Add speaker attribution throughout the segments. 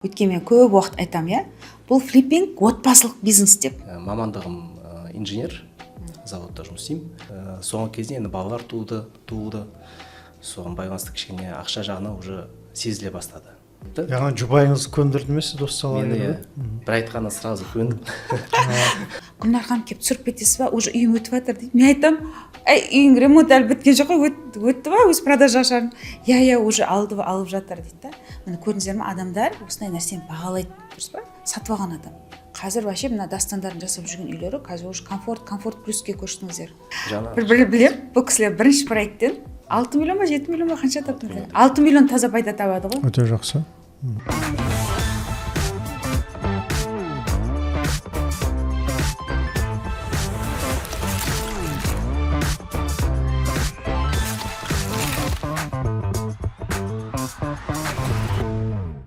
Speaker 1: Өйткені мен көп уақыт айтам, бұл флиппинг отбасылық бизнес деп.
Speaker 2: Мамандығым инженер, заводта жұмыс істеймін. Соңғы кезде енді балалар туылды. Соған байланысты кішкене ақша жағына уже сезіле бастады.
Speaker 3: Яғни жұбайыңыз көндірді ме сіз осы салаға?
Speaker 2: Мені бір айтқаны сразу көндім.
Speaker 1: Гүлнар ханым келіп түсіріп кетесіз ба, уже үйім өтіп жатыр дейді. Мен айтам, үйің ремонт әлі біткен жоқ қой, өтті ба, өз продажа ашарын. Иә, уже алып жатыр дейді да. Міне көрдіңіздер ме, адамдар осындай нәрсені бағалайды, дұрыс па? Сатып алған адам. Қазір вообще мына дастандарын жасап жүрген үйлері қазір уже комфорт плюске көштіңіздер. Бір білем, бұл кісілер бірінші проекттен 6 миллион ба 7 миллион ба қанша таптыңыздар? 6 миллион таза пайда табады ғой.
Speaker 3: Өте жақсы.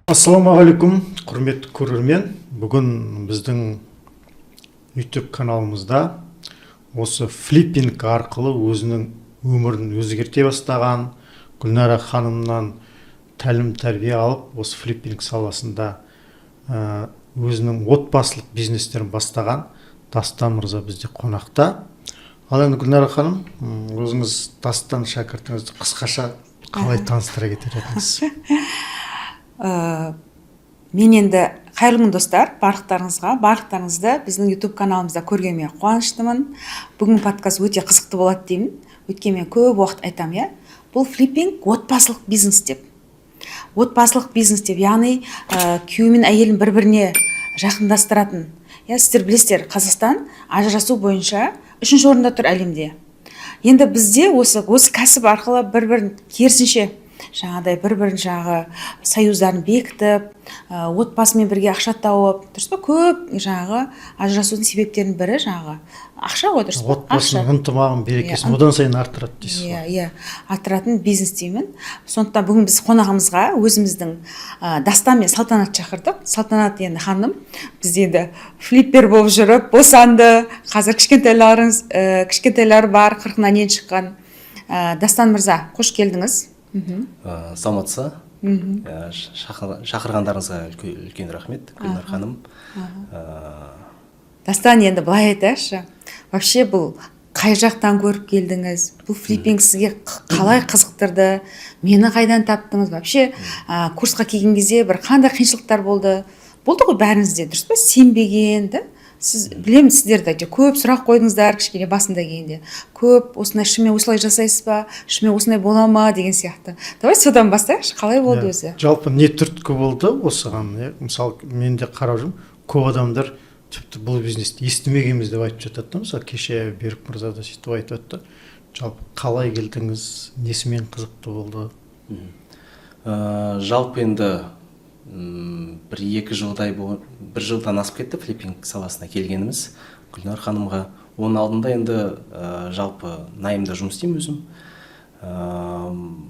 Speaker 3: Ассалаумағалейкум, құрметті көрермен. Бүгін біздің YouTube каналымызда осы флиппинг арқылы өзінің өмірін өзгерте бастаған Гүлнара ханымнан тәлім-тәрбие алып, осы флиппинг саласында өзінің отбасылық бизнестерін бастаған Дастан мырза бізде қонақта. Ал енді Гүлнара ханым, өзіңіз Дастан шәкіртіңізді қысқаша қалай таныстыра кетер едіңіз?
Speaker 1: Мен енді қайырлы күн достар, барлықтарыңызды біздің YouTube каналымызда көргеніме қуаныштымын. Бүгін подкаст өте қызықты болады деймін. Өйткені мен көп уақыт айтам, бұл флиппинг отбасылық бизнес деп. Яғни күйеу мен әйелін бір-біріне жақындастыратын. Сіздер білесіздер, Қазақстан ажырасу бойынша 3-ші орында тұр әлемде. Енді бізде осы кәсіп арқылы бір-бірін керісінше бір-бірін союздарын бекітіп, отбасымен бірге ақша тауып, дұрыс па, көп ажырасудың себептерінің бірі ақша ғой, дұрыс па?
Speaker 3: Отбасының ынтымағын, берекесін одан сайын арттырады дейсіз ғой.
Speaker 1: Иә, арттыратын бизнес деймін. Сондықтан бүгін біз қонағымызға өзіміздің Дастан мен Салтанат шақырдық. Салтанат енді ханым бізде енді флиппер болып жүріп, босанды. Қазір кішкентайлары бар, 40-нан шыққан. Дастан мырза, қош келдіңіз.
Speaker 2: Саламатсыз, шақырғандарыңызға үлкен рахмет, Гүлнар ханым.
Speaker 1: Дастан, енді былай айтайықшы, вообще бұл қай жақтан көріп келдіңіз? Бұл флиппинг сізге қалай қызықтырды? Мені қайдан таптыңыз? Вообще курсқа келген кезде бір қандай қиыншылықтар болды? Болды ғой бәріңізде, дұрыс па? Сенбеген, да? Сіз білемін, сіздерді көп сұрақ қойдыңыздар кішкене басында келгенде. Көп осындай шынымен осылай жасайсыз ба? Шынымен осындай бола ма деген сияқты. Давай содан бастайықшы, қалай болды өзі?
Speaker 3: Жалпы не түрткі болды осыған? Мысалы, мен де қарап жүрмін, көп адамдар тіпті бұл бизнесті естімегенбіз деп айтып жатады. Мысалы, кеше Берік мырза да сөйтіп айтып жатты. Жалпы қалай келдіңіз? Несімен қызықты болды?
Speaker 2: Жалпы енді бір жылдан асып кетті флиппинг саласына келгеніміз Гүлнар ханымға. Оның алдында енді жалпы найымда жұмыс істеймін өзім.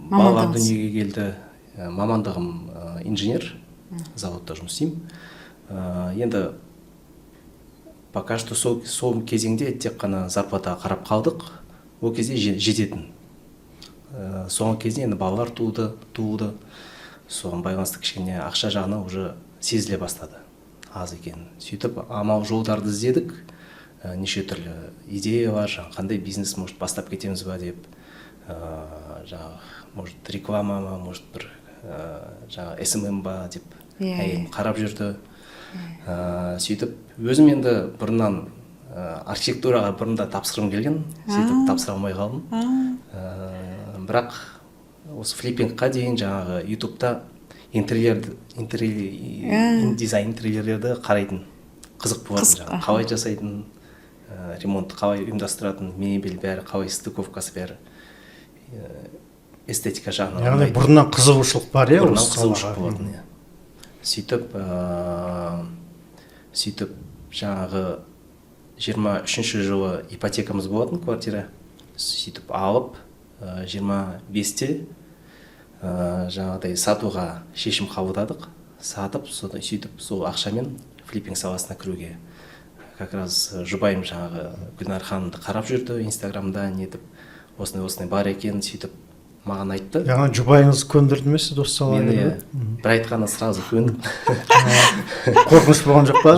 Speaker 2: Балалар дүниеге келді. Мамандығым инженер, заводта жұмыс істеймін. Енді пока что сол кезеңде тек қана зарплатаға қарап қалдық. Ол кезде жететін. Соңғы кезде енді балалар туылды. Соған байланысты кішкене ақша жағына уже сезіле бастады, аз екен. Сөйтіп амал жолдарды іздедік, неше түрлі идеялар, қандай бизнес может бастап кетеміз ба деп, может реклама ма, может бір SMM ба деп әйелім қарап жүрді. Сөйтіп өзім енді бұрыннан архитектураға бұрында тапсырғым келген, сөйтіп тапсыра алмай қалдым. Бірақ осы флиппингқа дейін ютубта дизайн интерьерлерді қарайтын, қызық болатын. Қалай жасайтын, ремонтты қалай ұйымдастыратын, мебель бәрі, қалай стыковкасы бәрі, эстетика жағынан.
Speaker 3: Яғни бұрыннан қызығушылық бар,
Speaker 2: бұрыннан қызығушылық болатын. Сөйтіп 23-ші жылы ипотекамыз болатын квартира. Сөйтіп алып 25-те сатуға шешім қабылдадық. Сатып, сөйтіп сол ақшамен флиппинг саласына кіруге. Как раз жұбайым Гүлнар ханымды қарап жүрді инстаграмда, нетіп, осындай бар екен, сөйтіп маған айтты.
Speaker 3: яғни жұбайыңыз көндірді ме сізді осы салаға?
Speaker 2: Мені бір айтқанда сразу көндім.
Speaker 3: Қорқыныш болған жоқ па?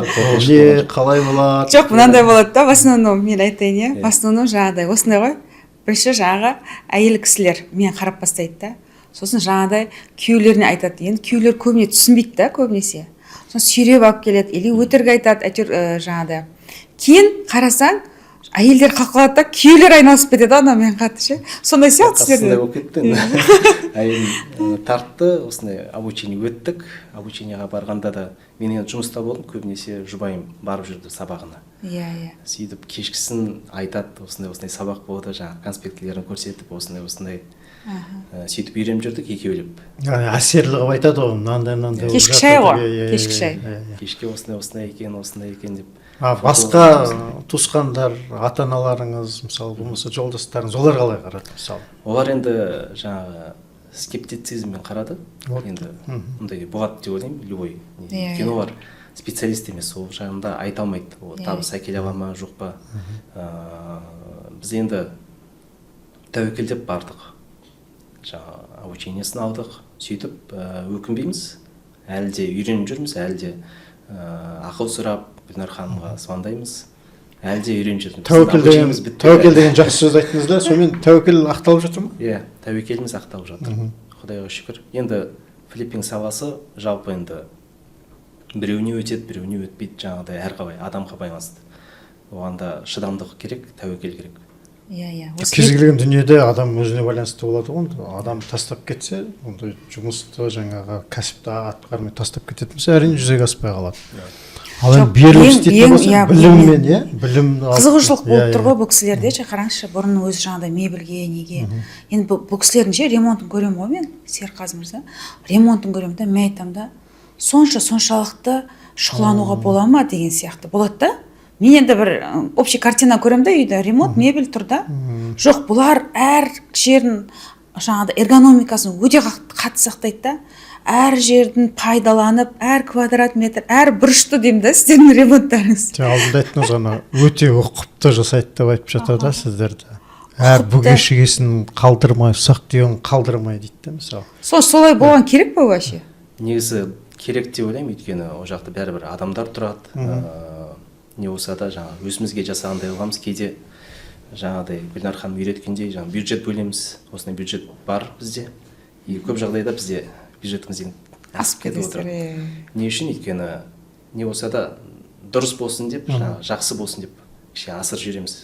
Speaker 3: Қалай болады?
Speaker 1: жоқ, мынандай болады да, в основном мен айтайын, иә, в основном жаңағыдай осындай ғой. Бірінші жаңағы әйел кісілер мен қарап бастайды да, сосын жаңағыдай күйеулеріне айтады. Енді күйеулер көбіне түсінбейді да, көбінесе. Сосын сүйреп алып келеді или өтірік айтады, әйтеуір жаңағыдай. Кейін қарасаң, әйелдер қалады да, күйеулер айналысып кетеді анамен қатты ше. Сондай сияқты
Speaker 2: Сондай болып кетті. Әйел тартты, осындай обучение өттік. Обучениеға барғанда да мен енді жұмыста болдым, көбінесе жұбайым барып жүрді сабағына.
Speaker 1: Иә.
Speaker 2: Сөйтіп кешкісін айтады, осындай сабақ болды, жаңағы конспектілерін көрсетіп, осындай сөйтіп үйреніп жүрдік екеулеп.
Speaker 3: Әсерлі қылып айтады ғой, мынандай
Speaker 1: кешкі шай ғой, кешкі шай.
Speaker 2: Кешке осындай екен деп.
Speaker 3: Басқа туысқандар, ата-аналарыңыз, мысалы, болмаса жолдастарыңыз, олар қалай қарады мысалы?
Speaker 2: Олар енді жаңағы скептицизммен қарады. Енді мұндай болады деп ойлаймын, любой. Өйткені олар специалист емес, ол жағында айта алмайды. Ол табыс әкеле ала ма, жоқ па. Біз енді тәуекелдеп бардық. Жаңағы обучениесін алдық, сөйтіп өкінбейміз. Әлі де үйреніп жүрміз, әлі де ақыл сұрап Гүлнар ханымға звондаймыз. Әлі де үйреніп жүрміз.
Speaker 3: Тәуекел деген жақсы сөз айттыңыз да, сонымен тәуекел ақталып жатыр ма?
Speaker 2: Иә, тәуекеліміз ақталып жатыр. Құдайға шүкір. Енді флиппинг саласы жалпы енді біреуіне өтеді, біреуіне өтпейді, жаңағыдай әрқалай адамға байланысты. Оған да шыдамдық керек, тәуекел керек.
Speaker 1: Иә.
Speaker 3: Кез келген дүниеде адам өзіне байланысты болады ғой. Адам тастап кетсе, ондай жұмысты, жаңағы кәсіпті атқармай тастап кететін болса, әрине жүзеге аспай қалады. Ал енді беріліп істейтін болса, біліммен, иә, білім
Speaker 1: қызығушылық болып тұр ғой бұл кісілерде. Қараңызшы, бұрын өзі жаңағыдай мебельге, неге. Енді бұл кісілердің ше ремонтын көремін ғой мен, Серқазы мырза. Ремонтын көремін да, мен айтамын да, соншалықты шұғылануға бола ма деген сияқты болады да. Мен енді бір общий картина көремін да, үйде ремонт, мебель тұр да. Жоқ, бұлар әр жерін жаңағыдай эргономикасын өте қатты сақтайды да. Әр жердің пайдаланып, әр квадрат метр, әр бұрышты деймін да, сіздердің ремонттарыңыз.
Speaker 3: Алдында айттыңыз ғана, өте ұқыпты жасайды деп айтып жатыр да сіздерді. Әр бүге-шігесін қалдырмай, ұсақ түйегін қалдырмай дейді да, мысалы.
Speaker 1: Солай болған керек па вообще?
Speaker 2: Негізі керек деп ойлаймын, өйткені ол жақта бәрібір адамдар тұрады. Не болса да жаңағы өзімізге жасағандай қыламыз. Кейде жаңағыдай Гүлнар ханым үйреткендей жаңағы бюджет бөлеміз. Осындай бюджет бар бізде. И көп жағдайда бізде бюджетімізден асып кетіп отырады. Не үшін? Өйткені не болса да дұрыс болсын деп, жақсы болсын деп кішкене асыр жүреміз.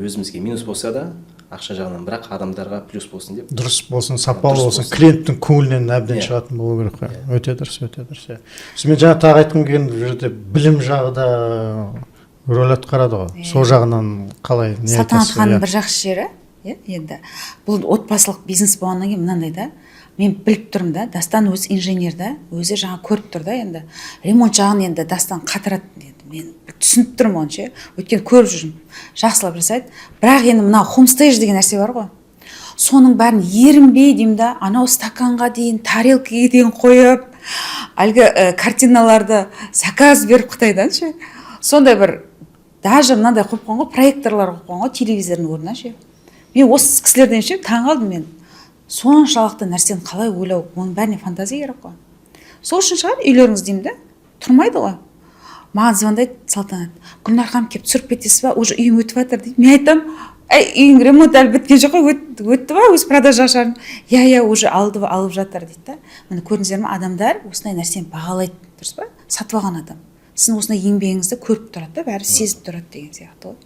Speaker 2: Өзімізге минус болса да ақша жағынан, бірақ адамдарға плюс болсын деп.
Speaker 3: Дұрыс болсын, сапалы болсын, клиенттің көңілінен әбден шығатын болу керек қой. Өте дұрыс. Мен жаңа тағы айтқым келген жерде білім жағы да рөл атқарады ғой. Сол жағынан қалай не айтасыз?
Speaker 1: Салтанат ханым бір жақсы жері, енді бұл отбасылық бизнес болғаннан кейін мынандай да, мен біліп тұрмын да, Дастан өзі инженер да, өзі жаңа көріп тұр да, енді ремонт жағын енді Дастан қатырады енді. Мен түсініп тұрмын оны ше, өйткені көріп жүрмін, жақсылап жасайды. Бірақ енді мына хомстейдж деген нәрсе бар ғой. Соның бәрін ерінбей деймін да, анау стаканға дейін, тарелкаға дейін қойып, әлгі картиналарды заказ беріп Қытайдан ше. Сондай бір даже мынандай қойып қойған ғой, проекторлар қойып қойған ғой телевизордың орнына ше. Мен осы кісілерден ше таңғалдым мен. Соншалықты нәрсені қалай ойлау, оның бәріне фантазия керек қой. Сол үшін шығар үйлеріңіз деймін да, тұрмайды ғой. Маған звондайды Салтанат, Гүлнар ханым келіп түсіріп кетесіз ба, уже үйім өтіп жатыр дейді. Мен айтамын, үйің ремонт әлі біткен жоқ қой, өтті ба өз продажа ашарын? Иә, уже алып жатыр дейді да. Міне көрдіңіздер ме, адамдар осындай нәрсені бағалайды, дұрыс па? Сатып алған адам. Сіздің осындай еңбегіңізді көріп тұрады да, бәрі сезіп тұрады деген сияқты ғой.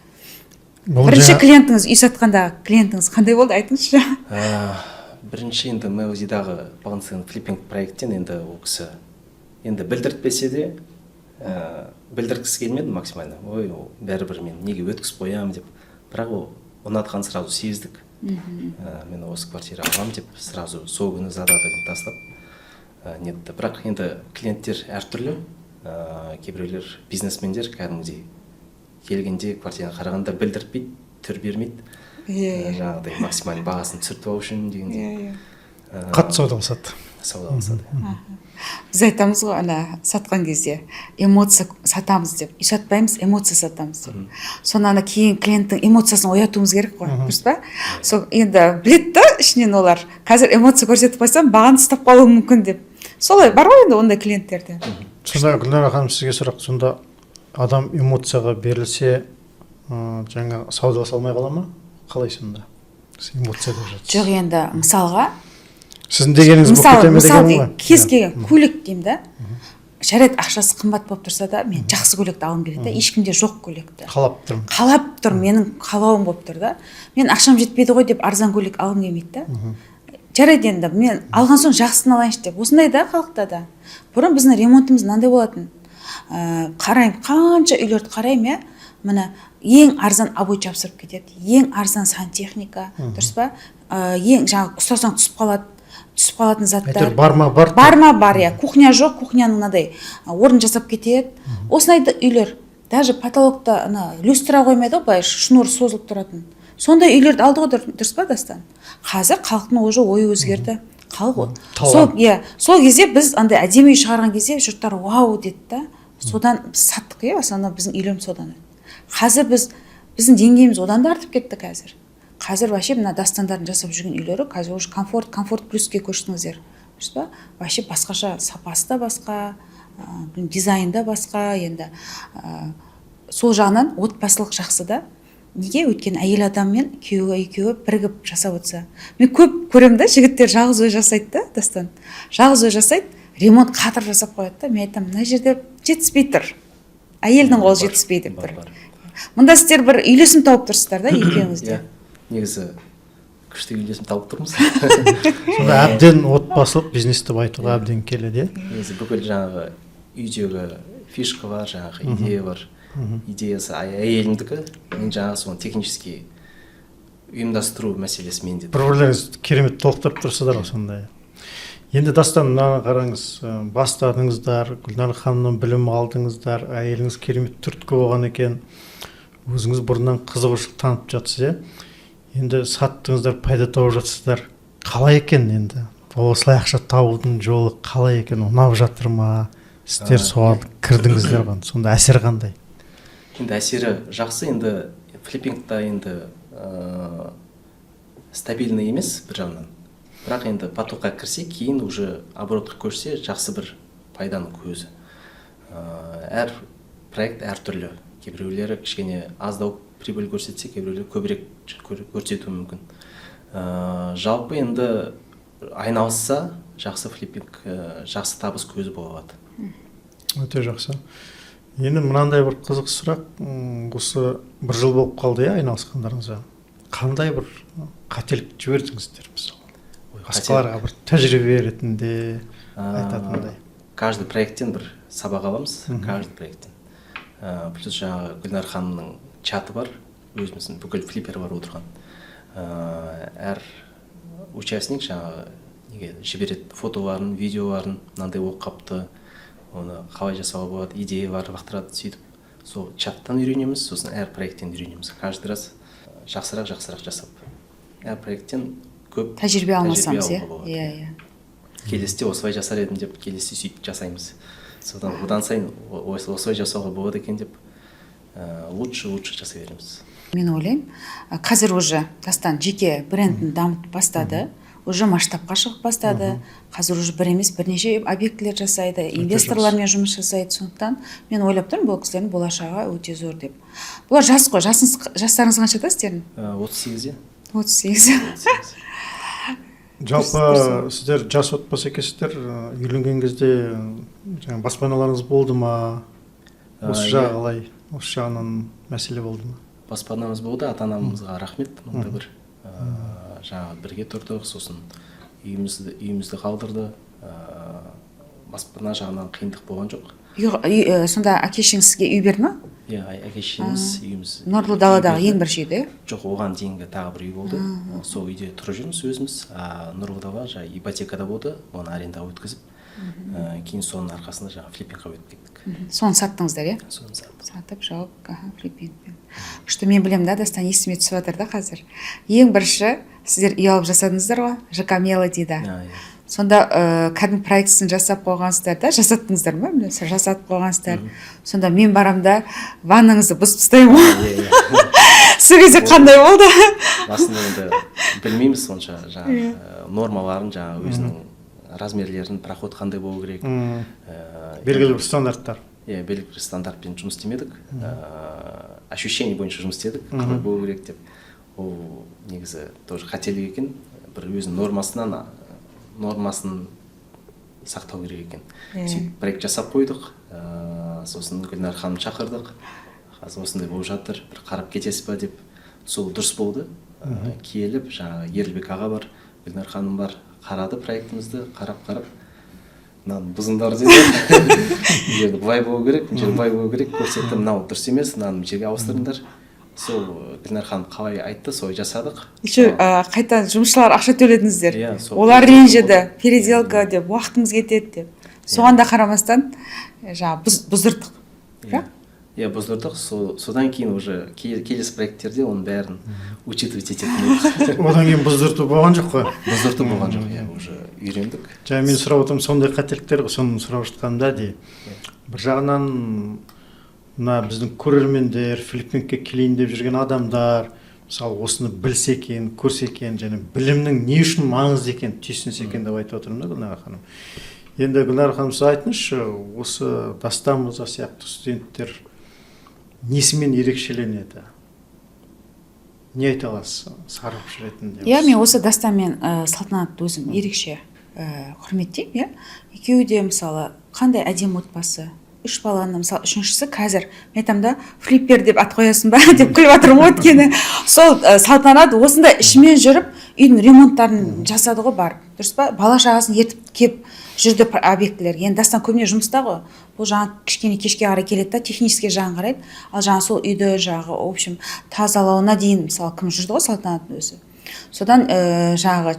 Speaker 1: Бірінші клиентіңіз, үй сатқандағы клиентіңіз қандай болды, айтыңызшы.
Speaker 2: Бірінші енді Мелодидағы полноценный флиппинг проекттен енді ол кісі енді білдіртпесе де білдірткісі келмеді максимально. Ой, бәрібір мен неге өткізіп қоямын деп. Бірақ ол ұнатқан сразу сездік. Мен осы квартира аламын деп сразу сол күні задатогын тастап нетті. Бірақ енді клиенттер әртүрлі. Кейбіреулер бизнесмендер кәдімгідей келгенде квартираны қарағанда білдіртпейді, түр бермейді. Жаңағыдай максимально бағасын түсіртіп алу үшін дегендей.
Speaker 3: Қатты саудаласады.
Speaker 2: саудаласа да.
Speaker 1: біз айтамыз ғой ана сатқан кезде эмоция сатамыз деп, үй сатпаймыз, эмоция сатамыз деп. соны ана кейін клиенттің эмоциясын оятуымыз керек қой, дұрыс па? Сол енді біледі да ішінен олар қазір эмоция көрсетіп қойсам бағаны ұстап қалуы мүмкін деп. Солай бар ғой енді ондай клиенттерде.
Speaker 3: Сонда Гүлнар ханым, сізге сұрақ, сонда адам эмоцияға берілсе жаңа саудаласа алмай қала ма? Қалай сонда? Сіз эмоцияда жатсыз.
Speaker 1: Жоқ, енді мысалға
Speaker 3: Сіздің дегеніңіз бұл кете ме деген ғой?
Speaker 1: кез келген көйлек деймін да, жарайды ақшасы қымбат болып тұрса да, мен жақсы көйлекті алғым келеді да, ешкімде жоқ көйлекті.
Speaker 3: Қалап тұрмын.
Speaker 1: Қалап тұр, менің қалауым болып тұр да. Мен ақшам жетпейді ғой деп арзан көйлек алғым келмейді да. Жарайды енді, мен алған соң жақсысын алайыншы деп. Осындай да халықта да. Бұрын біздің ремонтымыз мынандай болатын. Қараймын, қанша үйлерді қараймын, мына ең арзан обой жабыстырып кетеді, ең арзан сантехника, дұрыс па? Ең жаңағы ұстасаң түсіп қалатын заттар.
Speaker 3: Бар ма бар?
Speaker 1: Бар ма бар, я. Кухня жоқ, кухняның мынадай орын жасап кетеді. Осындай үйлер. Даже потолокта люстра қоймайды ғой, былай шнур созылып тұратын. Сондай үйлерді алды ғой, дұрыс па, Дастан? Қазір халықтың уже ойы өзгерді. Халық сол кезде біз андай әдемі үй шығарған кезде жұрттар вау деді да. Содан біз саттық, основном біздің үйлеріміз содан. Қазір біздің деңгейіміз одан да артып кетті қазір. Қазір вообще мына Дастандардың жасап жүрген үйлері қазір уже комфорт плюске көштіңіздер. Дұрыс па? Вообще басқаша, сапасы да басқа, дизайны да басқа, енді сол жағынан отбасылық жақсы да. Неге? Өйткені әйел адам мен күйеуі екеуі бірігіп жасап отырса. Мен көп көремін да, жігіттер жалғыз ой жасайды да, Дастан. Жалғыз ой жасайды, ремонт қатыр жасап қояды да. Мен айтамын, мына жерде жетіспей тұр. Әйелдің қолы жетіспей деп тұр. Мұнда сіздер бір үйлесім тауып тұрсыздар да, екеуіңізде.
Speaker 2: Негізі күшті үйлесім тауып тұрмыз.
Speaker 3: Сонда әбден отбасылық бизнес деп айтуға әбден келеді.
Speaker 2: Негізі бүкіл жаңағы үйдегі фишка бар, жаңағы идея бар. Идеясы әйелімдікі, мен жаңағы соны технически ұйымдастыру мәселесі менде.
Speaker 3: Бір-бірлеріңіз керемет толықтырып тұрсыздар ғой сондай. Енді Дастан, мынаны қараңыз, бастадыңыздар, Гүлнар ханымнан білім алдыңыздар, әйеліңіз керемет түрткі болған екен, өзіңіз бұрыннан қызығушылық танып жатсыз, енді саттыңыздар, пайда тауып жатсыздар. Қалай екен енді? Осылай ақша табудың жолы қалай екен? Ұнап жатыр ма? Сіздер соған кірдіңіздер ғой, сонда әсер қандай?
Speaker 2: Енді әсері жақсы, енді флиппингта енді стабильный емес бір жағынан. Бірақ енді потокқа кірсе, кейін уже оборотқа көшсе, жақсы бір пайданың көзі. Әр проект әр түрлі. Кейбіреулері кішкене аздау прибыль көрсетсе, кейбіреулері көбірек көрсетуі мүмкін. Жалпы енді айналысса, жақсы флиппинг, жақсы табыс көзі болады.
Speaker 3: Өте жақсы. Енді мынандай бір қызық сұрақ, осы бір жыл болып қалды айналысқандарыңызға. Қандай бір қателік жібердіңіздер мысалы? Басқаларға бір тәжірибе ретінде айтатындай.
Speaker 2: Каждый проекттен бір сабақ аламыз, каждый проекттен. Плюс жаңағы Гүлнар ханымның чаты бар, өзіміздің бүкіл флиппер бар отырған. Әр участник жаңағы жібереді фотоларын, видеоларын, мынандай болып қапты, оны қалай жасауға болады, идеялар лақтырады, сөйтіп. Сол чаттан үйренеміз, сосын әр проекттен үйренеміз. Каждый раз жақсырақ жасап. Әр проекттен көп
Speaker 1: тәжірибе алмасамыз,
Speaker 2: келесте осылай жасар едім деп, келесте сөйтіп жасаймыз. Содан одан сайын осылай жасауға болады екен деп, лучше жасай береміз.
Speaker 1: Мен ойлаймын, қазір уже Дастан жеке брендін дамытып бастады, уже масштабқа шығып бастады. Қазір уже бір емес бірнеше объектілер жасайды, инвесторлармен жұмыс жасайды. Сондықтан мен ойлап тұрмын, бұл кісілердің болашағы өте зор деп. Бұлар жас қой, жастарыңыз қаншада сіздердің?
Speaker 2: 38-де.
Speaker 1: 38.
Speaker 3: Жалпы сіздер жас отбасы екенсіздер, үйленген кезде баспаналарыңыз болды ма? Осы жағы осы жағынан мәселе болды ма?
Speaker 2: Баспанамыз болды, ата-анамызға рахмет. Мұнда бір жаңа бірге тұрдық, сосын үйімізді қалдырды. Баспана жағынан қиындық болған жоқ.
Speaker 1: Сонда әке-шеңіз сізге үй берді ма?
Speaker 2: Әке-шешеміз үйіміз.
Speaker 1: Нұрлы даладағы ең бірінші үйде?
Speaker 2: Жоқ, оған дейінгі тағы бір үй болды. Сол үйде тұрып жүрміз өзіміз. Нұрлы дала ипотекада болды, оны арендаға өткізіп, кейін соның арқасында жаңа флиппингқа өтіп кеттік.
Speaker 1: Соны саттыңыздар,
Speaker 2: Соны саттық.
Speaker 1: Сатып жауып, флиппингпен. Күшті, мен білемін да, Дастан есіме түсіп жатыр да қазір. Ең бірінші сіздер үй алып жасадыңыздар ғой, ЖК Мелоди дейді. сонда кәдімгі проектісін жасап қойғансыздар да, жасаттыңыздар ма? Жасатып қойғансыздар. Сонда мен барам да ваннаңызды бұзып тастаймын ғой. Сол кезде қандай болды?
Speaker 2: Басында енді білмейміз сонша жаңағы нормаларын, жаңағы өзінің размерлерін, проход қандай болу керек.
Speaker 3: Белгілі бір стандарттар.
Speaker 2: Иә, белгілі бір стандартпен жұмыс істемедік. Ощущение бойынша жұмыс істедік, қалай болу керек деп. Ол негізі тоже қателік екен. Бір өзінің нормасын сақтау керек екен. Сөйтіп проект жасап қойдық. Сосын Гүлнар ханым шақырдық. Қазір осындай болып жатыр, бір қарап кетесіз ба деп. Сол дұрыс болды. Келіп, жаңағы Ерлібек аға бар, Гүлнар ханым бар, қарады проектімізді, қарап мынаны бұзыңдар деді. Былай болу керек, былай болу керек, көрсетті, мынау дұрыс емес, мынаны жерге ауыстырыңдар. Сол Гүлнар ханым қалай айтты, солай жасадық.
Speaker 1: Еще қайта жұмысшылар ақша төледіңіздер. Олар ренжіді, переделка деп, уақытыңыз кетеді деп. Соған да қарамастан жаңағы бұздырдық.
Speaker 2: Иә, бұздырдық. Содан кейін уже келесі проекттерде оның бәрін учитывать ететін.
Speaker 3: Одан кейін бұздырту болған жоқ қой.
Speaker 2: Бұздырту болған жоқ, иә, уже үйрендік.
Speaker 3: Жаңа мен сұрап отырмын, сондай қателіктер ғой, соны сұрап жатқанда дей. Бір жағынан мына біздің көрермендер, Филиппинге келейін деп жүрген адамдар, мысалы осыны білсе екен, көрсе екен, және білімнің не үшін маңызды екен, түйсінсе екен деп айтып отырмын да Гүлнар ханым. Енді Гүлнар ханым, сіз айтыңызшы, осы Дастан мырза сияқты студенттер несімен ерекшеленеді? Не айта аласыз сарапшы ретінде?
Speaker 1: Иә, мен осы Дастан мен Салтанатты өзім ерекше құрметтеймін, иә. Екеуі де мысалы қандай әдемі отбасы, 3 баланы, мысалы үшіншісі қазір мен айтамын да, флиппер деп ат қоясың ба деп күліп жатырмын ғой, өйткені сол Салтанат осындай ішімен жүріп үйдің ремонттарын жасады ғой, бар, дұрыс па? Бала шағасын ертіп кеп жүрді объектілерге. Енді Дастан көбіне жұмыста ғой. Бұл жаңа кішкене кешке қарай келеді да, технический жағын қарайды. Ал жаңа сол үйді жағы, в общем, тазалауына дейін мысалы кім жүрді ғой, Салтанаттың өзі. Содан жаңағы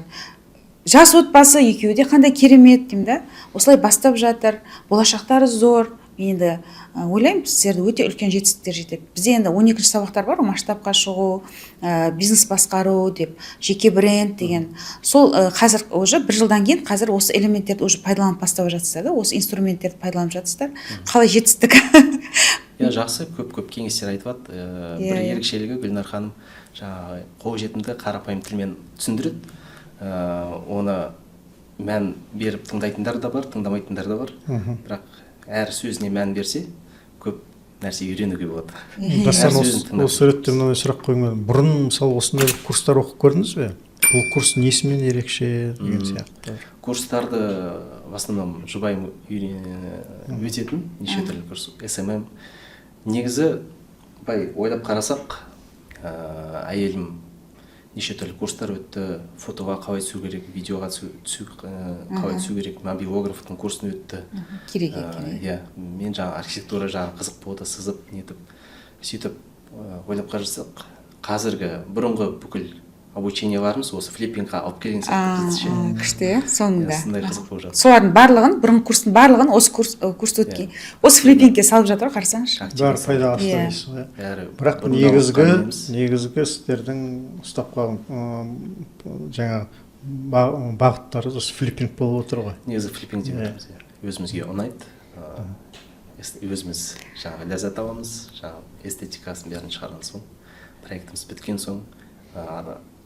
Speaker 1: жас отбасы екеуі де қандай керемет деймін да. Осылай бастап жатыр. Болашақтары зор. Мен енді ойлаймын, сіздерді өте үлкен жетістіктер жетеді. Бізде енді 12-ші сабақтар бар, масштабқа шығу, бизнес басқару деп, жеке бренд деген. Сол қазір уже бір жылдан кейін қазір осы элементтерді уже пайдаланып бастап жатсыздар да, осы инструменттерді пайдаланып жатсыздар. Қалай жетістік?
Speaker 2: Иә, жақсы, көп кеңестер айтып жатыр. Бір ерекшелігі Гүлнар ханым жаңағы қолжетімді қарапайым тілмен түсіндіреді. Оны мән беріп тыңдайтындар да бар, тыңдамайтындар да бар. Бірақ әр сөзіне мән берсе, көп нәрсе үйренуге болады.
Speaker 3: Дастан, осы ретте мынандай сұрақ қоймадым. Бұрын мысалы осындай курстар оқып көрдіңіз бе? Бұл курс несімен ерекше деген сияқты?
Speaker 2: Курстарды в основном жұбайым өтетін, неше түрлі курс, SMM. Негізі ойлап қарасақ, әйелім неше түрлі курстар өтті, фотоға қалай түсу керек, видеоға қалай түсу керек, мобилографтың курсын өтті.
Speaker 1: Керек.
Speaker 2: Иә, мен жаңа архитектура жағы қызық болды, сызып, нетіп, сөйтіп ойлап қарасақ, қазіргі бұрынғы бүкіл обученияларымыз осы флиппингқа алып келген сияқты.
Speaker 1: Күшті, соңында.
Speaker 2: Сондай қызық болып жатыр.
Speaker 1: Солардың барлығын, бұрынғы курстың барлығын осы курс өткен. Осы флиппингке салып жатыр, қарасаңызшы.
Speaker 3: Бәрі пайдаға асырайсыз. Бірақ негізгі сіздердің ұстап қалған жаңа бағыттары осы флиппинг болып отыр ғой.
Speaker 2: Негізі флиппинг деп отырмыз. Өзімізге ұнайды. Өзіміз жаңағы ләззат аламыз, жаңағы эстетикасын бәрін шығарған соң, проектіміз біткен соң,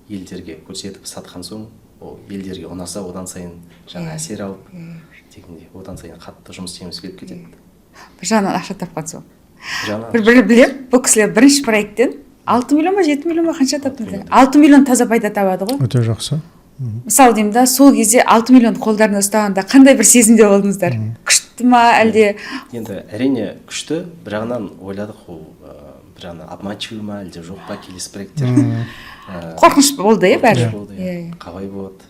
Speaker 2: елдерге көрсетіп сатқан соң, ол елдерге ұнаса, одан сайын жаңа әсер алып, дегенде одан сайын қатты жұмыс істемеміз келіп кетеді.
Speaker 1: Бір жағынан ақша тапқан соң. Бір білем, бұл кісілер бірінші проекттен 6 миллион ба 7 миллион ба қанша таптыңыздар? 6 миллион таза пайда табады ғой.
Speaker 3: Өте жақсы.
Speaker 1: Мысалы деймін да, сол кезде 6 миллион қолдарына ұстағанда қандай бір сезімде болдыңыздар? Күшті ма әлде?
Speaker 2: Енді әрине күшті, бір жағынан ойладық, ол бір жағынан обманчивый ма, әлде жоқ па келесі проекттер.
Speaker 1: Қорқыныш болды, бәрі.
Speaker 2: Қалай болады?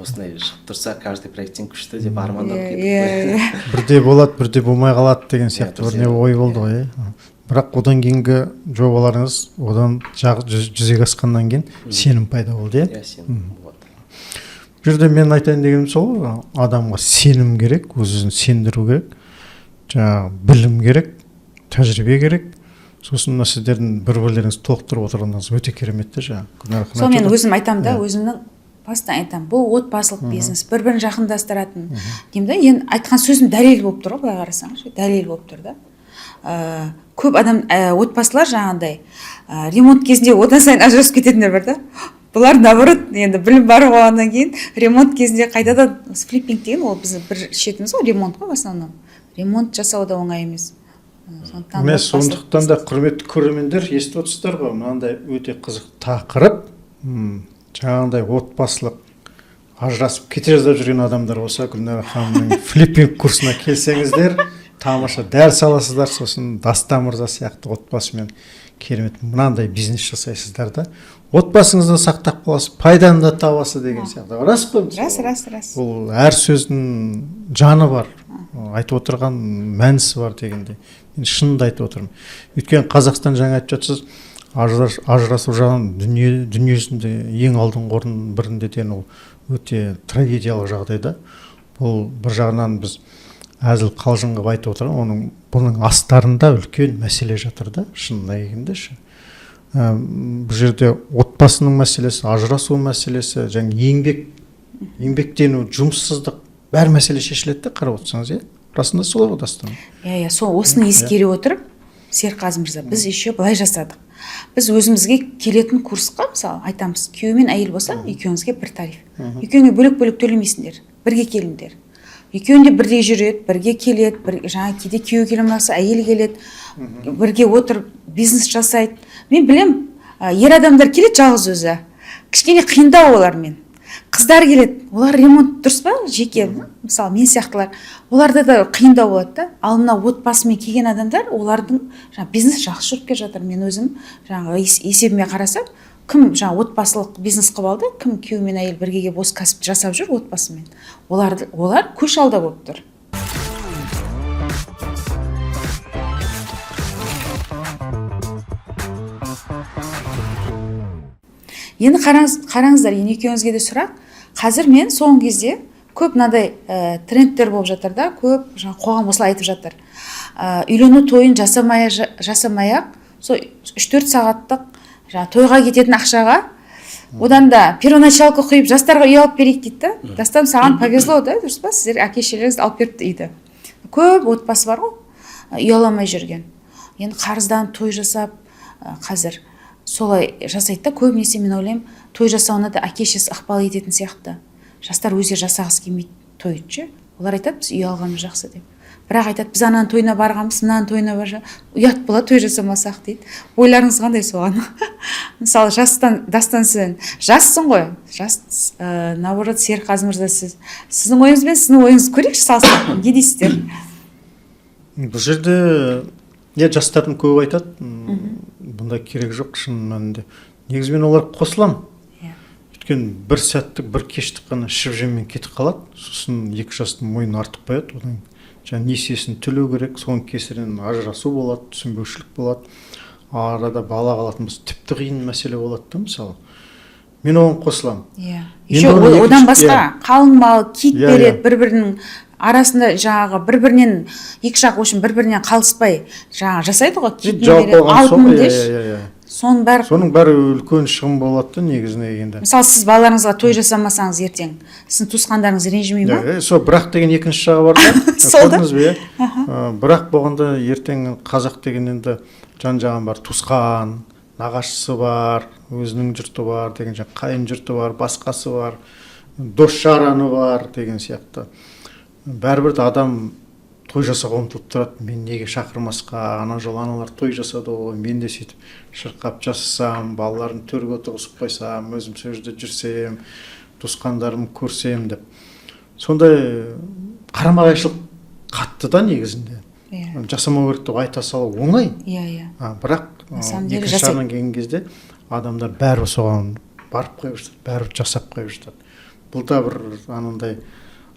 Speaker 2: Осындай шығып тұрса, каждый проекттен күшті деп армандап кетіп.
Speaker 3: Бірде болады, бірде болмай қалады деген сияқты бір не ой болды ғой. Бірақ одан кейінгі жобаларыңыз одан жүзеге асқаннан кейін сенім пайда болды,
Speaker 2: иә? Сенім болады.
Speaker 3: Бұл жерде мен айтайын дегенім сол, адамға сенім керек, өзін сендіру керек, жаңағы білім керек, тәжірибе керек. Сосын сіздердің бір-бірлеріңізді толықтырып отырғаныңыз өте керемет те жаңағы.
Speaker 1: Сол мен өзім айтамын да, өзімнің бастан айтамын, бұл отбасылық бизнес, бір-бірін жақындастыратын деймін да. Енді айтқан сөзім дәлел болып тұр ғой, былай қарасаңыз, дәлел болып тұр да. Көп адам отбасылар жаңағыдай ремонт кезінде одан сайын ажырасып кететіндер бар да. Бұлар наоборот, енді білім бар болғаннан кейін ремонт кезінде қайтадан флиппинг деген ол біздің бір шетіміз ғой, ремонт қой в основном. Ремонт жасау да оңай емес.
Speaker 3: Сондықтан да құрметті көрермендер, естіп отырсыздар ғой, мынандай өте қызық тақырып. Жаңағындай отбасылық ажырасып кете жаздап жүрген адамдар болса, Гүлнара ханымның флиппинг курсына келсеңіздер, тамаша дәріс аласыздар. Сосын Дастан мырза сияқты отбасымен керемет мынандай бизнес жасайсыздар да. Отбасыңызды сақтап қаласыз, пайданы да табасыз деген сияқты. Рас қой?
Speaker 1: Рас.
Speaker 3: Бұл әр сөздің жаны бар, айтып отырған мәнісі бар дегенде. Мен шынында айтып отырмын. Өйткені Қазақстан жаңа айтып жатсыз, ажырасу жағын дүниесінде ең алдыңғы орын бірінде деген ол өте трагедиялық жағдайда. Бұл бір жағынан біз әзіл қалжың қылып айтып отырған, бұның астарында үлкен мәселе жатыр да, шынына келгенде ше. Бұл жерде отбасының мәселесі, ажырасу мәселесі, және еңбектену, жұмыссыздық, бәр мәселе шешіледі, қарап отырсаңыз, расында солай ғой Дастан?
Speaker 1: Иә, осыны ескере отырып, Серғазы мырза, біз еще былай жасадық. Біз өзімізге келетін курсқа, мысалы, айтамыз, күйеу мен әйел болса, екеуіңізге бір тариф. Екеуіңе бөлек-бөлек төлемейсіңдер, бірге келіңдер. Екеуінде бірге жүреді, бірге келеді, жаңа кейде күйеу келмесе, әйел келеді, бірге отырып бизнес жасайды. Мен білем, ер адамдар келеді жалғыз өзі. Кішкене қиындау олармен. Қыздар келеді, олар ремонт дұрыс па? Жеке, мысалы, мен сияқтылар. Оларда да қиындау болады да. Ал мына отбасымен келген адамдар, олардың бизнес жақсы жүріп келе жатыр. Мен өзім есебіме қарасам, кім отбасылық бизнес қылып алды, кім күйеу мен әйел бірге келіп осы кәсіпті жасап жүр отбасымен. Олар көш алда болып тұр. Енді қараңыздар, екеуіңізге де сұрақ. Қазір мен соңғы кезде көп мынадай трендтер болып жатыр да, көп қоғам осылай айтып жатыр. Үйлену тойын жасамай-ақ, сол 3-4 сағаттық тойға кететін ақшаға, одан да первоначалка құйып жастарға үй алып берейік дейді. Дастан, саған повезло да, дұрыс па? Сіздер әке-шешелеріңіз алып беріпті үйді. Көп отбасы бар ғой, үй аламай жүрген. Енді қарыздан той жасап, қазір солай жасайды да. Көбінесе мен ойлаймын, той жасауына да әке-шешесі ықпал ететін сияқты. Жастар өздері жасағысы келмейді тойды. Олар айтады, біз үй алғанымыз жақсы деп. Бірақ айтады, біз ананың тойына барғанбыз, мынаның тойына ұят болады той жасамасақ дейді. Ойларыңыз қандай соған? Мысалы, Дастан сен жассың ғой. Наоборот, Серғазы мырза, сіздің ойыңыз бен сіздің ойыңызды көрейікші, салсақ. Не дейсіздер?
Speaker 3: Бұл жерде жастардың көп айтады, бұнда керек жоқ шын мәнінде. Негізімен олар қосылам. Өйткені бір сәттік, бір кештік қана ішіп жеммен кетіп қалады. Сосын екі жастың мойнын артып қояды. Одан несиесін төлеу керек, соның кесірінен ажырасу болады, түсінбеушілік болады. Арада бала қалатынбыз тіпті қиын мәселе болады да, мысалы. Мен оған қосылам.
Speaker 1: Одан басқа қалың мал, кит береді, бір-бірінің арасында бір-бірінен екі жақ үшін бір-бірінен қалыспай жасайды ғой, кит береді, алтын деш. Соның бәрі үлкен шығын болады негізіне келгенде. Мысалы, сіз балаларыңызға той жасамасаңыз ертең, сіздің туысқандарыңыз ренжімей ма?
Speaker 3: Сол бірақ деген екінші жағы бар да. Көрдіңіз бе? Бірақ болғанда ертең қазақ деген енді жан-жағын бар, туысқан, нағашысы бар, өзінің жұрты бар деген, қайын жұрты бар, басқасы бар, дос-жараны бар деген сияқты. Бәрібір адам той жасауға ұмтылып тұрады. Мен неге шақырмасқа, ана жол аналар той жасады ғой, мен де сөйтіп шырқап жасасам, балаларын төрге отырғызып қойсам, өзім сол жерде жүрсем, туысқандарым көрсем деп. Сондай қарама-қайшылық қатты да негізінде. Жасамау керек деп айта салу оңай. Бірақ екінші жағынан келген кезде адамдар бәрі соған барып қойып жатады, бәрі жасап қойып жатады. Бұл да бір анандай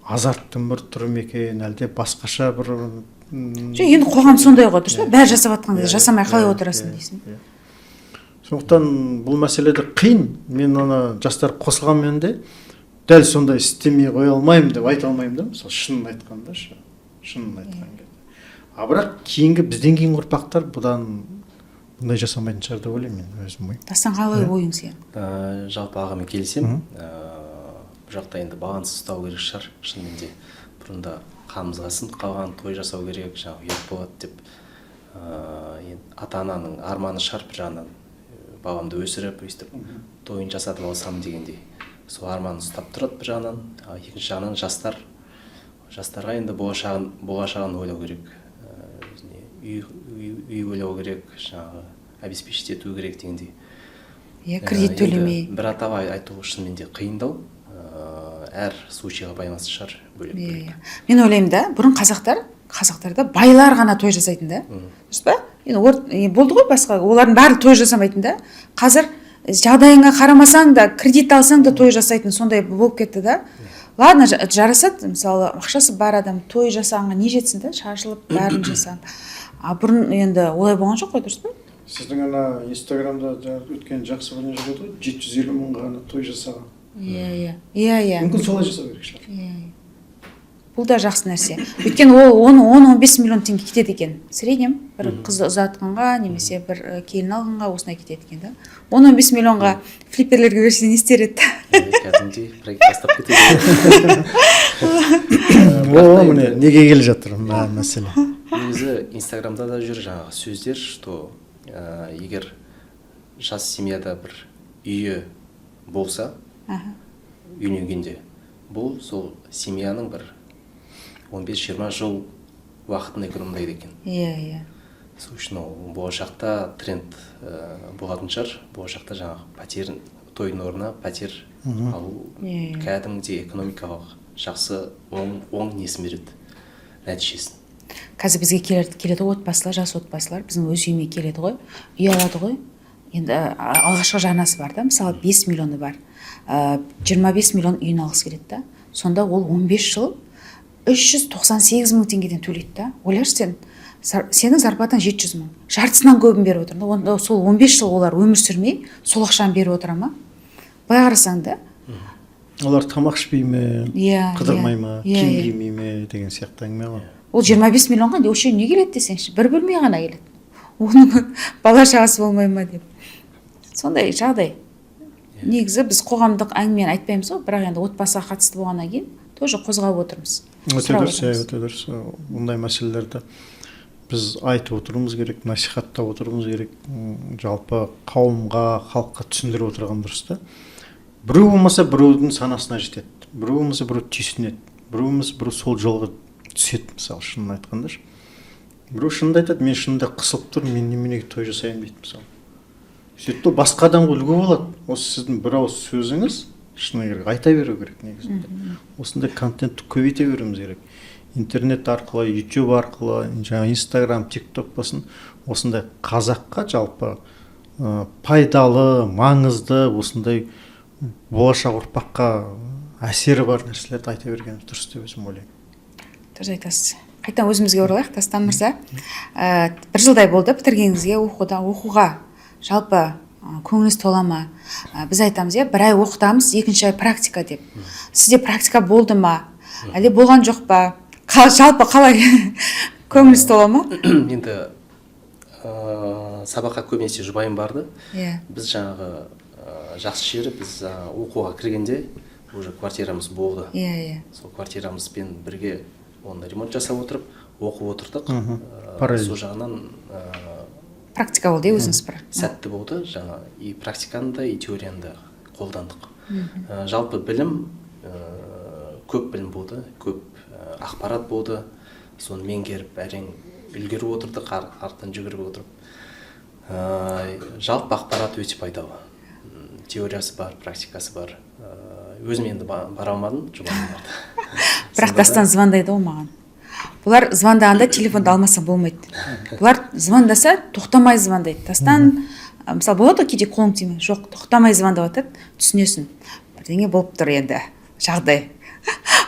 Speaker 3: азарттың бір түрі ме екен, әлде басқаша бір...
Speaker 1: Енді қоғам сондай ғой, дұрыс па? Бәрі жасап жатқанда жасамай қалай отырасың дейсің.
Speaker 3: Сондықтан бұл мәселеде қиын. Мен оны жастар қосылғанмен де дәл сондай істемей қоя алмаймын деп айта алмаймын да, мысалы шынын айтқанда, шынын айтқан кезде. Бірақ кейінгі бізден кейін ұрпақтар бұдан бұндай жасамайтын шығар деп ойлаймын мен өзім ойым.
Speaker 1: Дастан, қалай ойың сен?
Speaker 2: Жалпы ағамен келісемін. бұл жақта енді балансыз ұстау керек шығар шынымен де. Бұрында қанымызға сіңіп қалған, той жасау керек, жаңағы ұят болады деп енді ата ананың арманы шығар бір жағынан баламды өсіріп өйстіп тойын жасатып алсам дегендей. Сол арманын ұстап тұрады бір жағынан, екінші жағынан жастарға енді болашағын ойлау керек, үй ойлау керек, жаңағы обеспечить ету керек дегендей.
Speaker 1: Кредит төлемей.
Speaker 2: Бір атаға айту шынымен де қиындау, әр случайға байланысты шығар бөлек.
Speaker 1: Мен ойлаймын да, бұрын қазақтарда байлар ғана той жасайтын да. Дұрыс па? Енді болды ғой басқа, олардың барлығы той жасамайтын да. Қазір жағдайыңа қарамасаң да, кредит алсаң да той жасайтын сондай болып кетті да. Ладно, жарасады, мысалы, ақшасы бар адам той жасағанға не жетсін да, шашылып бәрін жасаған. Бұрын енді олай болған жоқ қой, дұрыс па?
Speaker 3: Сіздің ана Инстаграмда өткен жақсы бір нәрсе болды ғой, 750 мыңға ғана той жасаған.
Speaker 1: Иә.
Speaker 3: Мүмкін солай жасау керек шығар.
Speaker 1: Бұл да жақсы нәрсе. Өйткені ол 10-15 миллион теңге кетеді екен. Среднем бір қызды ұзатқанға, немесе бір келін алғанға осындай кетеді екен да. 10-15 миллионға флипперлерге берсе не істер еді?
Speaker 2: Кәдімгідей проект бастап кетеді.
Speaker 3: Міне неге келе жатыр мәселе.
Speaker 2: Негізі Инстаграмда да жүр жаңағы сөздер, что егер жас семьяда бір үйі болса, үйленгенде, бұл сол семьяның бір 15-20 жыл уақытын экономдайды екен.
Speaker 1: Иә.
Speaker 2: Сол үшін болашақта тренд болатын шығар. Болашақта жаңағы пәтер, тойдың орнына пәтер алу кәдімгідей экономикалық жақсы оң несін береді, нәтижесін.
Speaker 1: Қазір бізге келеді отбасылар, жас отбасылар, біздің өз үйіме келеді ғой, үй алады ғой. Енді алғашқы жарнасы бар да, мысалы 5 миллионы бар, 25 миллион үйін алғысы келеді да. Сонда ол 15 жыл 398 мың теңгеден төлейді да. Ойлашы сенің зарплатаң 700 мың. Жартысынан көбін беріп отыр. Онда сол 15 жыл олар өмір сүрмей, сол ақшаны беріп отыр ма? Былай қарасаң да.
Speaker 3: Олар тамақ ішпей ме, қыдырмай ма, киім кимей ме деген сияқты әңгіме ғой.
Speaker 1: Ол 25 миллионға осы не келеді десеңші? Бір бөлме ғана келеді. Оның бала шағасы болмай ма деп. Сондай жағдай. Негізі біз қоғамдық әңгімені айтпаймыз ғой, бірақ енді отбасыға қатысты болғаннан кейін тоже қозғап отырмыз.
Speaker 3: Өте дұрыс. Бұндай мәселелерді біз айтып отыруымыз керек, насихаттап отыруымыз керек. Жалпы қауымға, халыққа түсіндіріп отырған дұрыс та. Біреу болмаса біреудің санасына жетеді. Біреу болмаса біреу түйсінеді. Біреу болмаса біреу сол жолға түседі, мысалы, шынын айтқанда. Біреу шынында айтады, мен шынында қысылып тұр, мен неменеге той жасаймын дейді, мысалы. Сөйтті басқа адамға үлгі болады. Осы сіздің бір ауыз сөзіңіз шыны керек, айта беру керек негізінде. Осындай контентті көбейте беруіміз керек. Интернет арқылы, YouTube арқылы, жаңа Instagram, TikTok болсын, осындай қазаққа жалпы пайдалы, маңызды, осындай болашақ ұрпаққа әсері бар нәрселерді айта бергеніміз дұрыс деп өзім ойлаймын.
Speaker 1: Дұрыс айтасыз. Қайтадан өзімізге оралайық, Дастан мырза. Бір жылдай болды бітіргеніңізге оқуға жалпы көңіліңіз тола ма? Біз айтамыз, бір ай оқытамыз, екінші ай практика деп. Сізде практика болды ма? Әлде болған жоқ па? Жалпы қалай көңіліңіз тола ма?
Speaker 2: Енді сабаққа көбінесе жұбайым барды. Біз жаңағы жақсы жері, біз оқуға кіргенде уже квартирамыз болды. Сол квартирамызбен бірге оны ремонт жасап отырып, оқып отырдық. Сол жағынан
Speaker 1: практика болды, өзіңіз бір.
Speaker 2: Сәтті болды, жаңа и практиканы да, и теорияны да қолдандық. Жалпы білім, көп білім болды, көп ақпарат болды. Соны меңгеріп, әрең үлгеріп отырдық, артынан жүгіріп отырып. Жалпы ақпарат өте пайдалы. Теориясы бар, практикасы бар. Өзім енді бара алмадым, жұбайым барды.
Speaker 1: Бірақ Дастан звондайды ғой маған. Бұлар звондағанда телефонды алмаса болмайды. Бұлар звондаса тоқтамай звондайды. Дастан, мысалы болады кейде қолың тимей, жоқ, тоқтамай звондап жатады, түсінесің. Бірдеңе болып тұр енді, жағдай.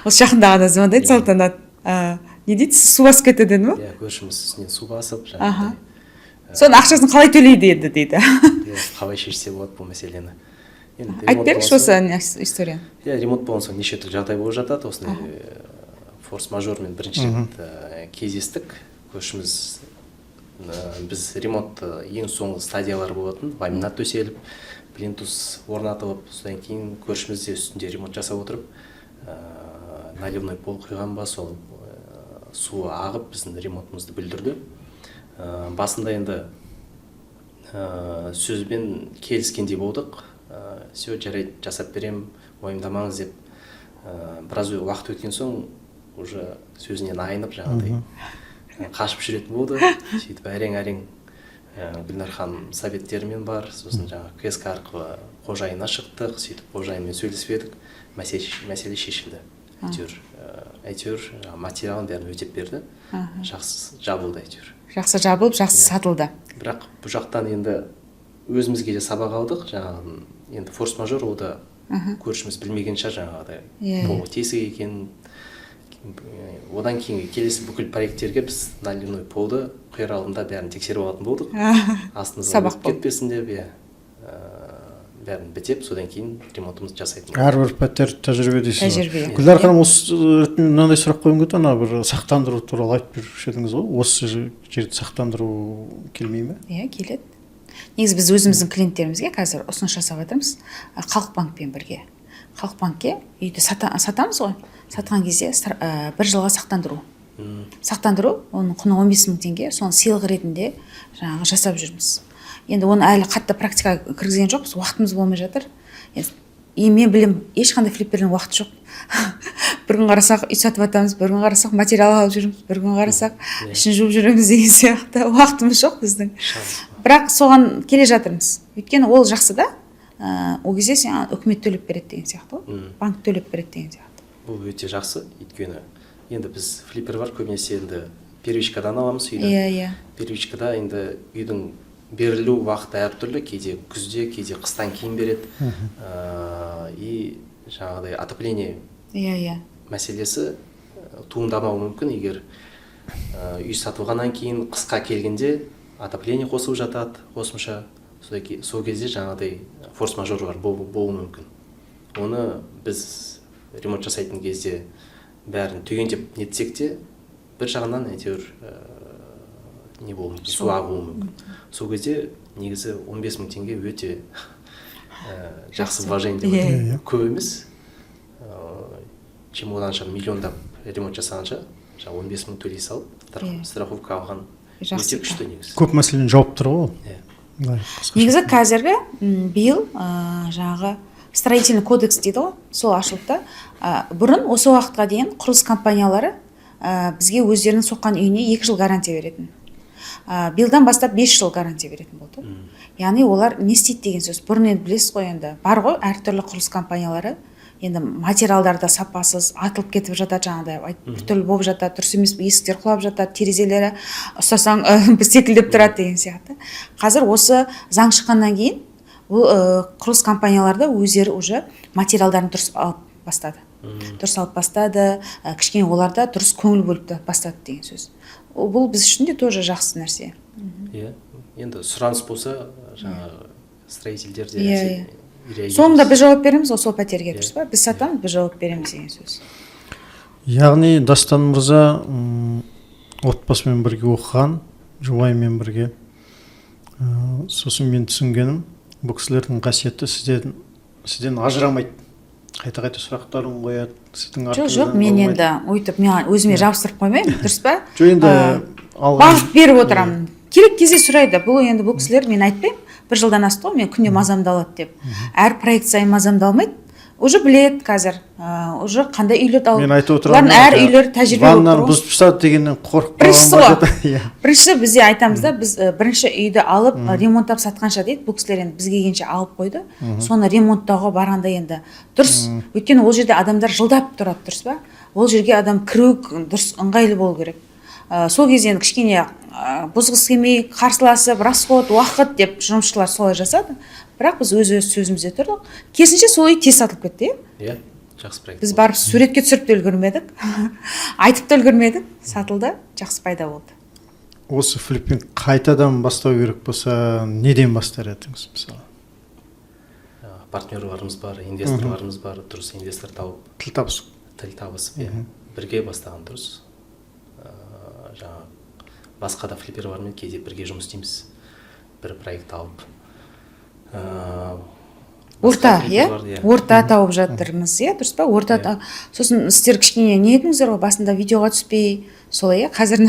Speaker 1: Ол жақында ғана звондайды, Салтанат. Не дейді, су басып кетті деді ме?
Speaker 2: Иә, көршіміз үстінен су басып, жаңағыдай.
Speaker 1: Соның ақшасын қалай төлейді енді дейді.
Speaker 2: Қалай шешсе болады бұл мәселені.
Speaker 1: Айтып беріңізші осы историяны.
Speaker 2: Иә, ремонт болған соң неше түрлі жағдай болып жатады. Осындай форс-мажормен бірінші рет кездестік. Көршіміз, біз ремонт ең соңғы стадиялар болатын, ламинат төселіп, плинтус орнатып, содан кейін көршіміз де үстінде ремонт жасап отырып, наливной пол құйған ба, сол су ағып біздің ремонтымызды бүлдірді. Басында енді сөзбен келіскендей болдық. Все, жарайды, жасап берем, уайымдамаңыз деп. Біраз уақыт өткен соң уже сөзінен айнып жаңағыдай қашып жүретін болды. Сөйтіп әрең Гүлнар ханым советтерімен бар, сосын жаңағы КСК арқылы қожайынына шықтық, сөйтіп қожайынмен сөйлесіп едік, мәселе шешілді. Әйтеуір материалын бәрін өтеп берді, жақсы жабылды әйтеуір.
Speaker 1: Жақсы жабылып, жақсы сатылды.
Speaker 2: Бірақ бұл жақтан енді өзімізге де сабақ алдық, жаңағы енді форс-мажор, ол да көршіміз білмеген шығар жаңағыдай полы тесік екен. Одан кейінгі келесі бүкіл проекттерге біз наливной полды құйар алдында бәрін тексеріп алатын болдық. Астымызға өтіп кетпесін деп, бәрін бітеп, содан кейін ремонтымызды жасайтын.
Speaker 3: Әрбір пәтер тәжірибе дейсіз.
Speaker 1: Тәжірибе.
Speaker 3: Гүлнар ханым, осы ретінде мынандай сұрақ қойғым келді, ана бір сақтандыру туралы айтып беруші едіңіз ғой. Осы жерде сақтандыру келмей ме?
Speaker 1: Иә, келеді. Негізі біз өзіміздің клиенттерімізге қазір ұсыныс жасап жатырмыз. Халықбанкпен бірге. Халықбанкке үйді сатамыз ғой. Сатқан кезде 1 жылға сақтандыру. Сақтандыру, оның құны 15 мың теңге, соны сыйлық ретінде жаңағы жасап жүрміз. Енді оны әлі қатты практикаға кіргізген жоқпыз, уақытымыз болмай жатыр. Мен білем, ешқандай флиппердің уақыты жоқ. Бір күн қарасақ үй сатып жатамыз, бір күн қарасақ материал алып жүрміз, бір күн қарасақ ішін жуып жүреміз деген сияқты уақытымыз жоқ біздің. Бірақ соған келе жатырмыз. Өйткені ол жақсы да, ол кезде сен үкімет төлеп береді деген сияқты ғой, банк төлеп береді деген сияқты.
Speaker 2: Бұл өте жақсы, өйткені енді біз флиппер бар, көбінесе енді первичкадан аламыз үйді.
Speaker 1: Иә.
Speaker 2: Первичкада енді үйдің берілу уақыты әртүрлі, кейде күзде, кейде қыстан кейін береді. И жаңағыдай отопление мәселесі туындамауы мүмкін, егер үй сатылғаннан кейін қысқа келгенде отопление қосылып жатады, қосымша. Сол кезде жаңағыдай форс-мажорлар болуы мүмкін. Оны біз ремонт жасайтын кезде бәрін түгендеп нетсек те, бір жағынан әйтеуір не болуы мүмкін, су ағуы мүмкін. Сол кезде негізі 15 мың теңге өте жақсы вложение деп көп емес. Чем оданша миллиондап ремонт жасағанша 15 мың төлей салып, страховка алған өте күшті негізі.
Speaker 3: Көп мәселені жауып тұр ғой.
Speaker 1: Негізі қазіргі биыл жаңағы строительный кодекс дейді ғой, сол ашылды. Бұрын осы уақытқа дейін құрылыс компаниялары бізге өздерінің соққан үйіне 2 жыл гарантия беретін. Биылдан бастап 5 жыл гарантия беретін болды. Яғни олар не істейді деген сөз. Бұрын енді білесіз ғой, енді бар ғой әртүрлі құрылыс компаниялары. Енді материалдарда сапасыз атылып кетіп жатады, жаңағыдай біртүрлі болып жатады, дұрыс емес, есіктер құлап жатады, терезелері ұстасаң секілдеп тұрады деген сияқты. Қазір осы заң шыққаннан кейін құрылыс компанияларда өздері уже материалдарын дұрыс алып бастады, кішкене оларда дұрыс көңіл бөліп бастады деген сөз. Бұл біз үшін де тоже жақсы нәрсе.
Speaker 2: Енді сұраныс болса, жаңағы строительдер де
Speaker 1: соңында біз жауап береміз, сол пәтерге, дұрыс па? Біз сатамыз, біз жауап береміз деген сөз.
Speaker 3: Яғни Дастан мырза отбасымен бірге оқыған, жұбайымен бірге. Сосын мен түсінгенім, бұл кісілердің қасиеті сізден ажырамайды. Қайта сұрақтарын қояды, сіздің артыңыздан.
Speaker 1: Жоқ, мен енді өйтіп мен өзіме жабыстырып қоймаймын, дұрыс па?
Speaker 3: Жоқ, енді
Speaker 1: бағыт беріп отырамын. Керек кезде сұрайды. Бұл енді бұл кісілер, мен айтпаймын, 1 жылдан асты ғой, мен күнде мазамды алады деп. Әр проект сайын мазамды алмайды. Уже білет қазір, уже қандай үйлерді алып.
Speaker 3: Мен айтып отырмын,
Speaker 1: әр үйлер тәжірибе болып тұр.
Speaker 3: Ваннаны бұзып тастады дегеннен қорқып қалған ба?
Speaker 1: Бірінші бізде айтамыз да, біз бірінші үйді алып ремонттап сатқанша дейді, бұл кісілер енді бізге келгенше алып қойды. Соны ремонттауға барғанда енді дұрыс. Өйткені ол жерде адамдар жылдап тұрады, дұрыс па? Ол жерге адам кіру дұрыс, ыңғайлы болу керек. Сол кезде енді кішкене бұзғысы келмей, қарсыласып, расход, уақыт деп жұмысшылар солай жасады. Бірақ біз өз сөзімізде тұрдық. Керісінше сол үй тез сатылып кетті,
Speaker 2: иә? Жақсы проект.
Speaker 1: Біз барып суретке түсіріп те үлгермедік, айтып та үлгермедік, сатылды, жақсы пайда болды.
Speaker 3: Осы флиппинг қайтадан бастау керек болса, неден бастар едіңіз мысалы?
Speaker 2: Партнерларымыз бар, инвесторларымыз бар, дұрыс инвестор тауып.
Speaker 3: Тіл табысып,
Speaker 2: бірге бастаған дұрыс. Басқа да флипперлармен кейде бірге жұмыс істейміз, бір проект алып.
Speaker 1: орта, иә?
Speaker 2: бар, иә.
Speaker 1: Орта тауып жатырмыз, иә, дұрыс па? Орта сосын сіздер кішкене не едіңіздер ғой, басында видеоға түспей, солай, иә? Қазір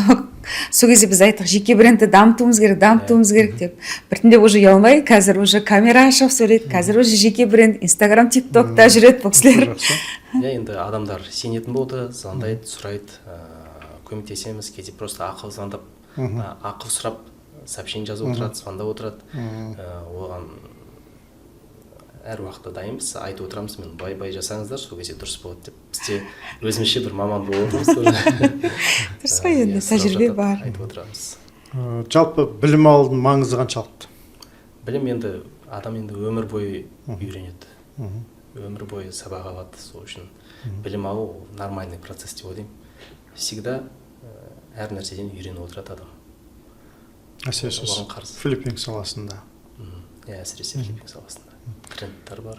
Speaker 1: сол кезде біз айттық, жеке брендті дамытуымыз керек деп. Біртіндеп уже ұялмай, қазір уже камера ашып сөйлейді, қазір уже жеке бренд, Инстаграм, ТикТокта жүреді бұл кісілер.
Speaker 2: Иә, енді адамдар сенетін болды, звондайды, сұрайды, көмектесеміз, кейде просто ақыл звондап, ақыл сұрап, сообщение жазып отырады, звондап отырады. Оған әр уақытта дайынбыз, айтып отырамыз, мен бай жасаңыздар, сол кезде дұрыс болады деп. Бізде өзімізше бір маман болып отырмыз.
Speaker 1: Дұрыс қой, енді тәжірибе бар.
Speaker 2: Айтып отырамыз.
Speaker 3: Жалпы білім алудың маңызы қаншалықты?
Speaker 2: Білім енді адам енді өмір бойы үйренеді. Өмір бойы сабақ алады, сол үшін білім алу нормальный процесс деп ойлаймын. Всегда әр нәрседен үйреніп отырады адам.
Speaker 3: Әсіресе флиппинг саласында.
Speaker 2: Әсіресе флиппинг саласында. Трендтер бар.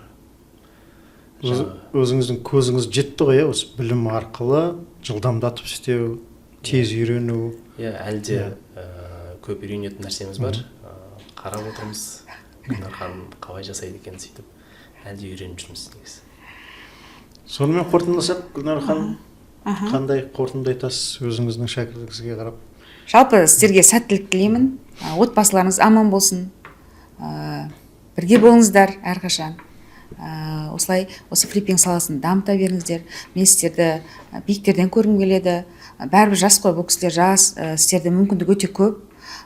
Speaker 3: Өзіңіздің көзіңіз жетті ғой, осы білім арқылы жылдамдатып істеу, тез үйрену.
Speaker 2: Әлде көп үйренетін нәрсеміз бар. Қарап отырмыз, Гүлнар ханым қалай жасайды екен сөйтіп, әлде үйреніп жүрміз негізі.
Speaker 3: Сонымен қорытындыласақ, Гүлнар ханым, қандай қорытынды айтасыз өзіңіздің шәкіртіңізге қарап?
Speaker 1: Жалпы сіздерге сәттілік тілеймін. Отбасыларыңыз аман болсын. Бірге болыңыздар әрқашан. Осылай осы флиппинг саласын дамыта беріңіздер. Мен сіздерді биіктерден көргім келеді. Бәрібір жас қой, бұл кісілер жас, сіздерде мүмкіндік өте көп.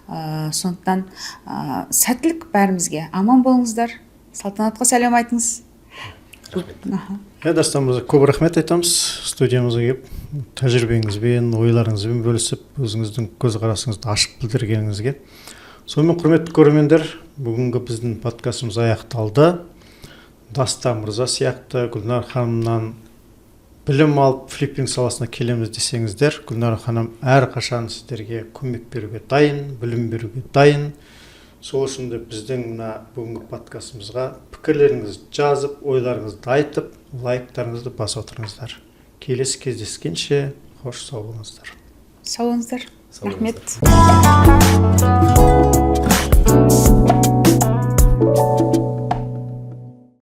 Speaker 1: Сондықтан сәттілік бәрімізге. Аман болыңыздар. Салтанатқа сәлем айтыңыз.
Speaker 3: Дастан мырза, көп рахмет айтамыз студиямызға келіп, тәжірибеңізбен, ойларыңызбен бөлісіп, өзіңіздің көзқарасыңызды ашық білдіргеніңізге. Сонымен құрметті көрермендер, бүгінгі біздің подкастымыз аяқталды. Дастан мырза сияқты Гүлнар ханымнан білім алып флиппинг саласына келеміз десеңіздер, Гүлнар ханым әрқашан сіздерге көмек беруге дайын, білім беруге дайын. Сол үшін де біздің бүгінгі подкастымызға пікірлеріңізді жазып, ойларыңызды айтып, лайктарыңызды басып отырыңыздар. Келесі кездескенше, қош сау болыңыздар.
Speaker 1: Сау болыңыздар. Рахмет.